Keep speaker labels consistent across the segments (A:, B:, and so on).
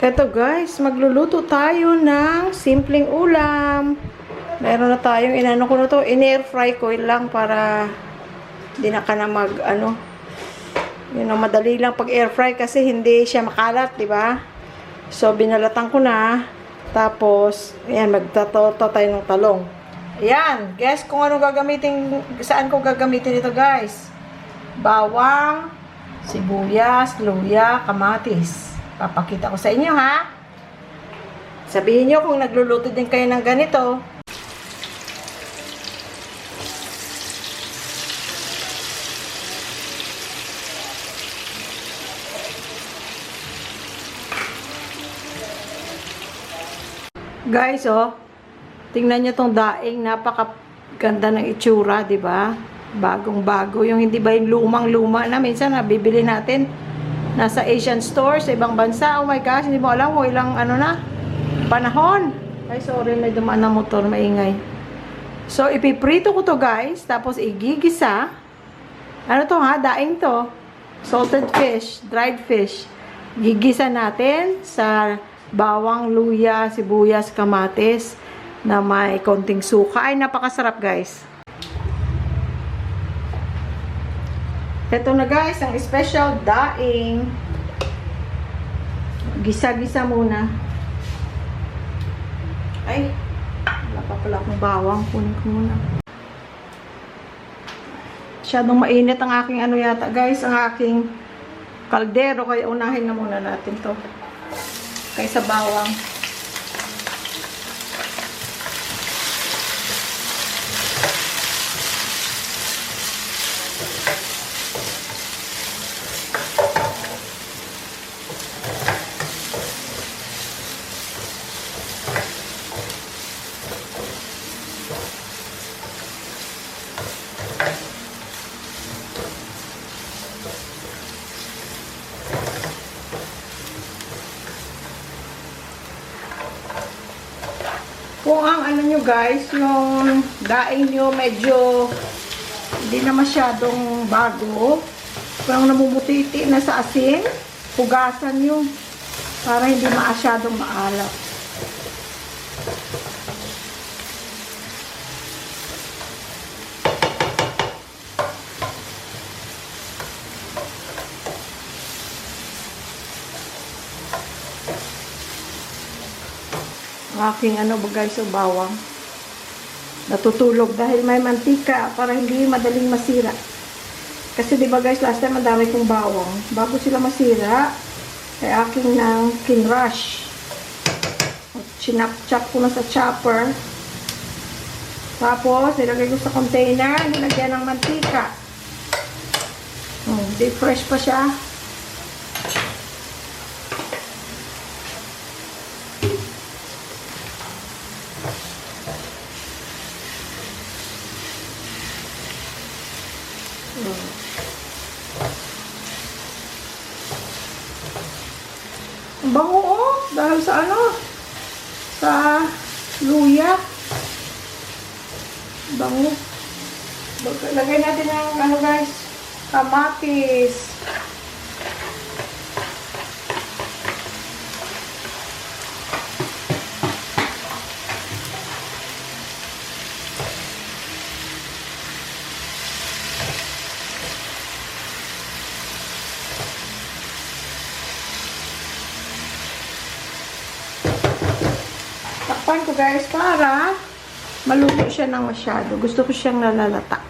A: Eto guys, magluluto tayo ng simpleng ulam. Meron na tayong inano ko na to, in-air fry ko lang para di na ka na madali lang pag air fry kasi hindi siya makalat, di ba? So binalatan ko na. Tapos, ayan, magtatoto tayo ng talong. Ayan, guess kung ano gagamitin, saan ko gagamitin ito guys. Bawang, sibuyas, luya, kamatis. Papakita ko sa inyo ha. Sabihin nyo kung nagluluto din kayo ng ganito. Guys, oh. Tingnan nyo tong daing, napakaganda ng itsura, 'di ba? Bagong-bago, yung hindi ba yung lumang-luma na minsan nabibili natin nasa Asian store sa ibang bansa. Oh my gosh, hindi mo alam kung ilang panahon. Ay, sorry, may dumaan na motor, maingay. So, ipiprito ko to guys, tapos igigisa. Ano to ha? Daing to. Salted fish, dried fish. Gigisa natin sa bawang, luya, sibuyas, kamatis na may konting suka. Ay, napakasarap guys. Ito na guys, ang special daing. Gisa-gisa muna. Ay, wala pa pala akong bawang. Kunin ko muna. Masyadong mainit ang aking yata guys, ang aking kaldero. Kaya unahin na muna natin to. Kaysa bawang. Kung ang nyo guys, yung daing nyo medyo hindi na masyadong bago, kung namumutiti na sa asin, hugasan nyo para hindi masyadong maalat. Aking guys, so bawang natutulog dahil may mantika para hindi madaling masira. Kasi di ba guys, last time ang dami kong bawang bago sila masira, kaya aking ng kinrush, chinap-chop ko na sa chopper, tapos nilagay ko sa container, nilagyan ng mantika. Di fresh pa siya. Bango oh, dahil sa sa luya. Bango. Lagay natin ng guys, kamatis. Takpan ko guys para maluto siya ng masyado. Gusto ko siyang nalalatak.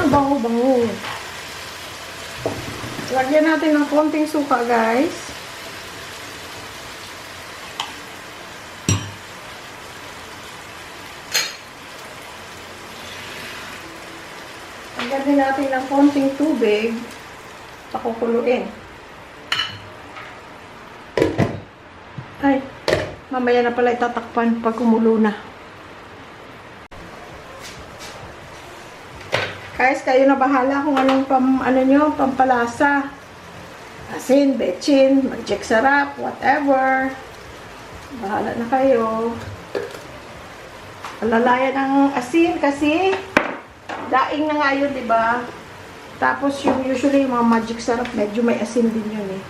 A: Bango-bango. Lagyan natin ng konting suka, guys. Lagyan din natin ng konting tubig. Pakukuluin. Ay, Mamaya na pala itatakpan pag kumulo na. Guys, kayo na bahala kung anong pampalasa. Asin, betchin, magic sarap, whatever. Bahala na kayo. Alalayan ng asin kasi daing na nga yun, diba? Tapos yung usually yung mga magic sarap, medyo may asin din yun eh.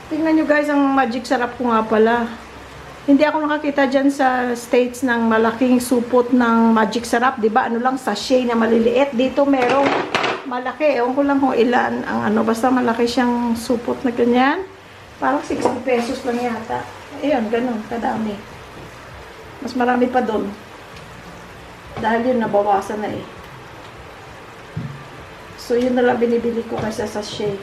A: Tingnan nyo guys, ang magic sarap ko nga pala. Hindi ako nakakita dyan sa States ng malaking supot ng magic sarap. Diba? Ano lang, sachet na maliliit. Dito merong malaki. Ewan ko lang kung ilan ang ano. Basta malaki siyang supot na ganyan. Parang 60 pesos lang yata. Ayun, ganun, kadami. Mas marami pa doon. Dahil yun, nabawasan na eh. So, yun na lang binibili ko kaysa sachet.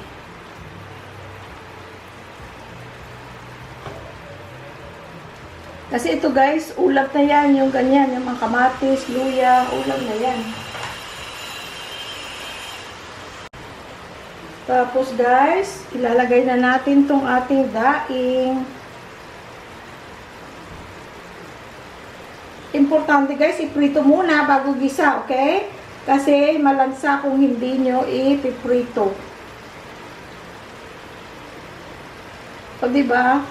A: Kasi ito guys, ulap na yan, yung ganyan, yung mga kamatis, luya, ulap na yan. Tapos guys, ilalagay na natin tong ating daing. Importante guys, iprito muna bago gisa, okay? Kasi malansa kung hindi nyo ipiprito. So, diba?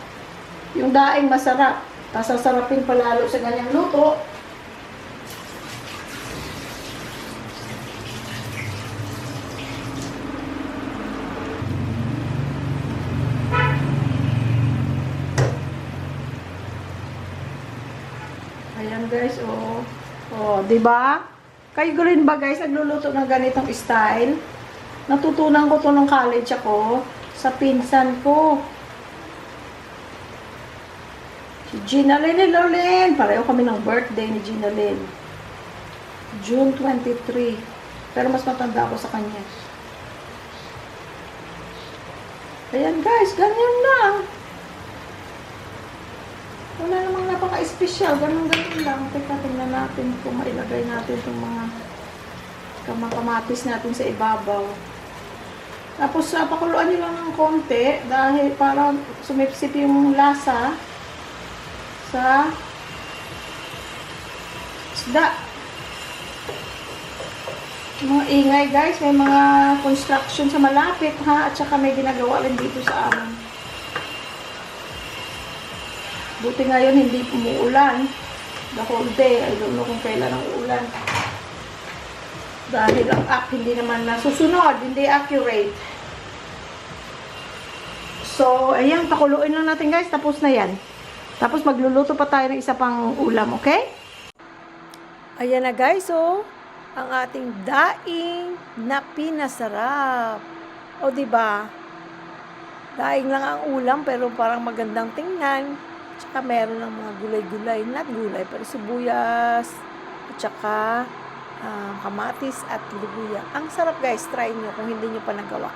A: Yung daing masarap. Sasarapin palalo sa ganyang luto. Ayan guys, oh. Oh, 'di ba? Kayo rin ba guys nagluluto ng ganitong style? Natutunan ko 'to nung college ako sa pinsan ko. Si Gina Lynn Lolin. Pareho kami ng birthday ni Gina Lynn. June 23. Pero mas matanda ako sa kanya. Ayan guys, ganyan lang. Wala namang napaka-espesyal. Ganun-ganun lang. Teka, tingnan natin kung mailagay natin itong mga kamatis natin sa ibabaw. Tapos, pakuluan nyo lang ng konti dahil para sumipsip yung lasa sa isda. Mga ingay guys, may mga construction sa malapit ha, at saka may ginagawa rin dito sa amin. Buti ngayon hindi umuulan the whole day. I don't know kung kailan ang uulan dahil ang app hindi naman nasusunod, hindi accurate. So ayan, pakuluin lang natin guys, tapos na yan. Tapos magluluto pa tayo ng isa pang ulam, okay? Ayan na guys, oh. Ang ating daing na pinasarap. O, diba? Daing lang ang ulam, pero parang magandang tingnan. Tsaka meron ng mga gulay-gulay. Not gulay, pero sibuyas. At tsaka kamatis at lubuya. Ang sarap guys, try nyo kung hindi nyo pa nagawa.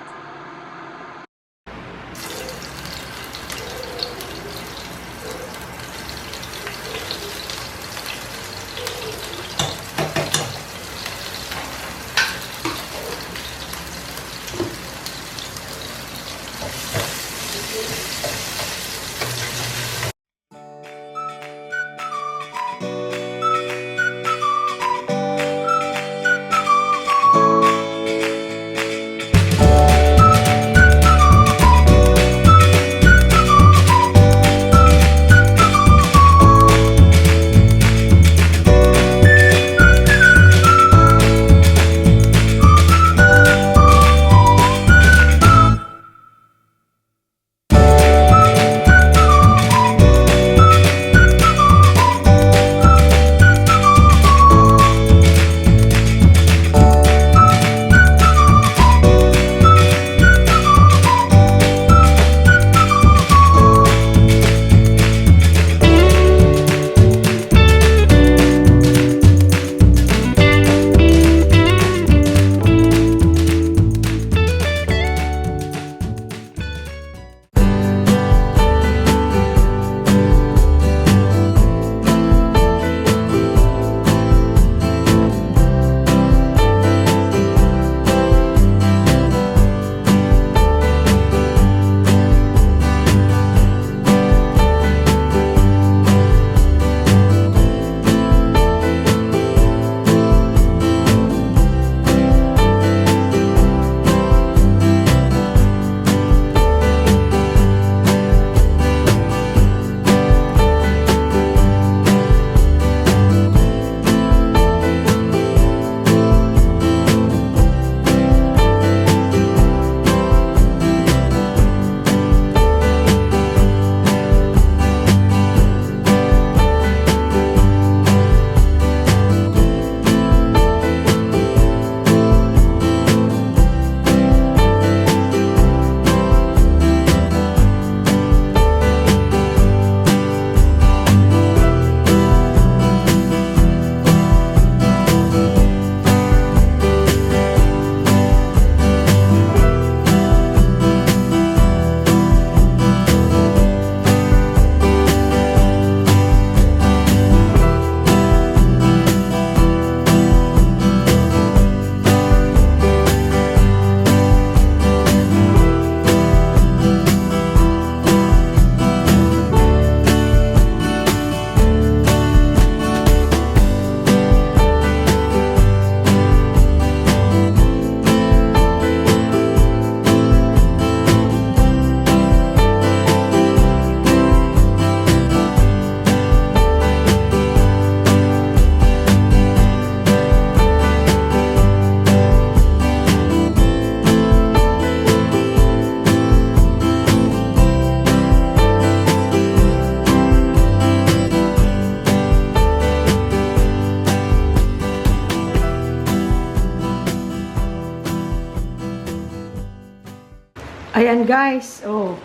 A: Ayan guys, oh.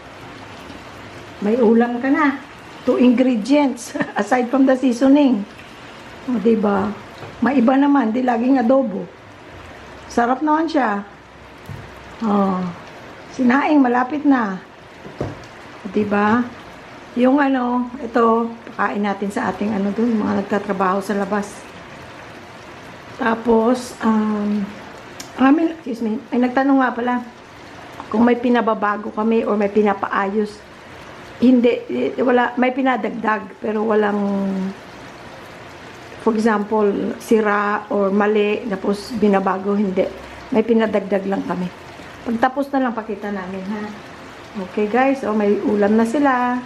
A: May ulam ka na. 2 ingredients aside from the seasoning. O, diba? Maiba naman, di laging adobo. Sarap naman siya. Oh. Sinaing, malapit na. O, diba? Yung ano, ito, pakain natin sa ating ano dun, mga nagtatrabaho sa labas. Tapos, excuse me, ay nagtanong nga pala, kung may pinababago kami or may pinapaayos. Hindi, wala, may pinadagdag, pero walang, for example, sira or mali, tapos binabago, hindi. May pinadagdag lang kami. Pagtapos na lang, pakita namin, ha? Okay, guys, oh, may ulam na sila.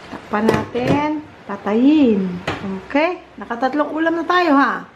A: Takpan natin, patayin. Okay? Nakatatlong ulam na tayo, ha?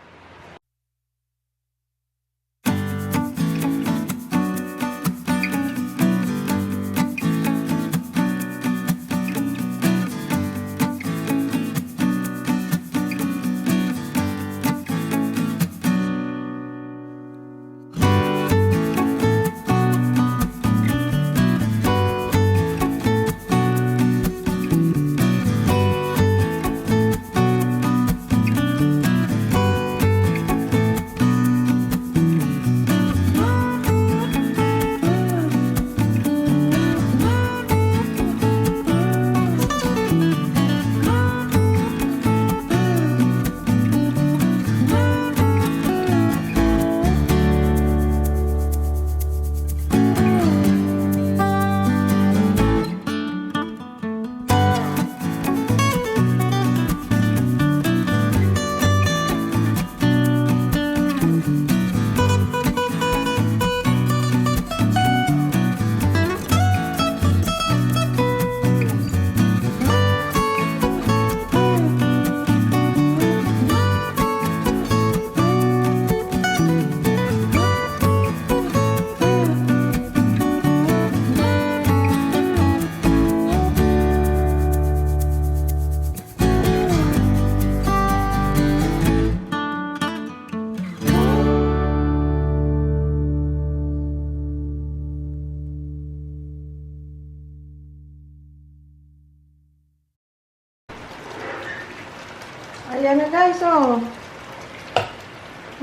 A: Ayan na guys, oh.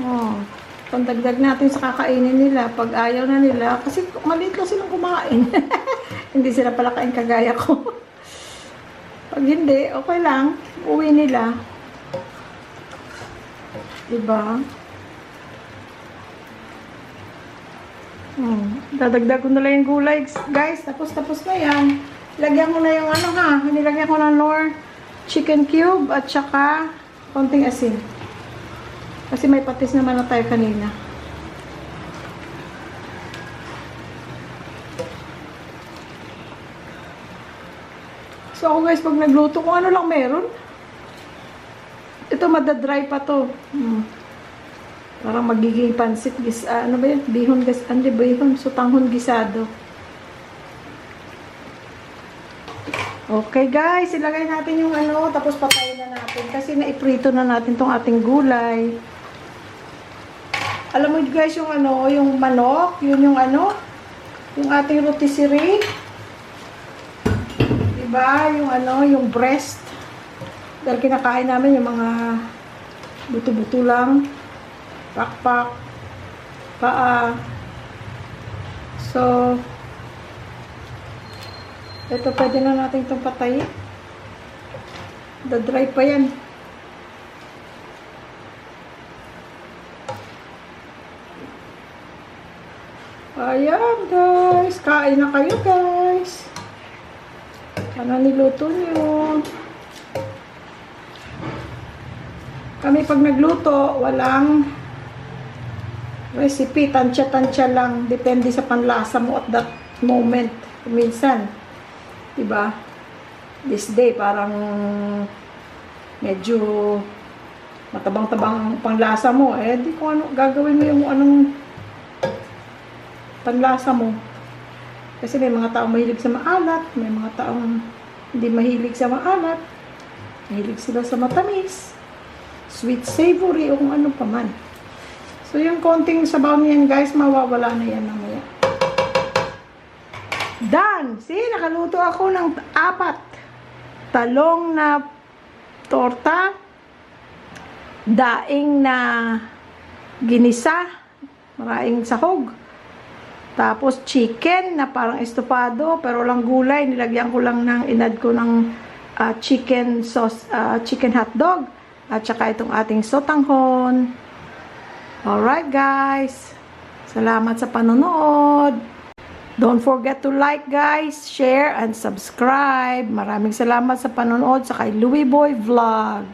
A: Oh. Pandagdag natin sa kakainin nila. Pag ayaw na nila, kasi maliit lang silang kumain. Hindi sila pala kain kagaya ko. Pag hindi, okay lang. Uwi nila. Diba? Dadagdag ko na lang yung gulay, guys. Tapos na yan. Lagyan ko na yung ano ha. Nilagyan ko ng Knorr chicken cube at saka konting asin. Kasi may patis naman na tayo kanina. So ako guys, pag nagluto, kung ano lang meron. Ito madadry pa to. Parang magiging pansit ano ba yun? Bihon bihon, sutanghon gisado. Okay guys, ilagay natin yung ano, tapos patayin na natin. Kasi naiprito na natin tong ating gulay. Alam mo guys, yung ano, yung manok, yun yung ano, yung ating rotisserie. Diba? Yung ano, yung breast. Dahil kinakain namin yung mga buto-buto lang. Pakpak. Paa. So, ito, pwede na natin itong patayin. Da-dry pa yan. Ayan, guys. Kain na kayo, guys. Ano niluto nyo? Kami pag nagluto, walang recipe. Tansya-tansya lang. Depende sa panlasa mo at that moment. Minsan. Diba? This day, parang medyo matabang-tabang panglasa mo. Eh, di ko ano, gagawin mo yung anong panlasa mo. Kasi may mga taong mahilig sa maalat, may mga taong hindi mahilig sa maalat. Mahilig sila sa matamis, sweet savory, o kung ano pa man. So, yung konting sabaw niyan, guys, mawawala na yan mamaya. Done! See, nakaluto ako ng 4. Talong na torta, daing na ginisa, maraming sahog. Tapos chicken na parang estofado pero walang gulay, nilagyan ko lang inad ko ng chicken sauce, chicken hotdog at saka itong ating sotanghon. Alright guys, salamat sa panonood. Don't forget to like guys, share and subscribe. Maraming salamat sa panonood sa kay Louie Boy Vlog.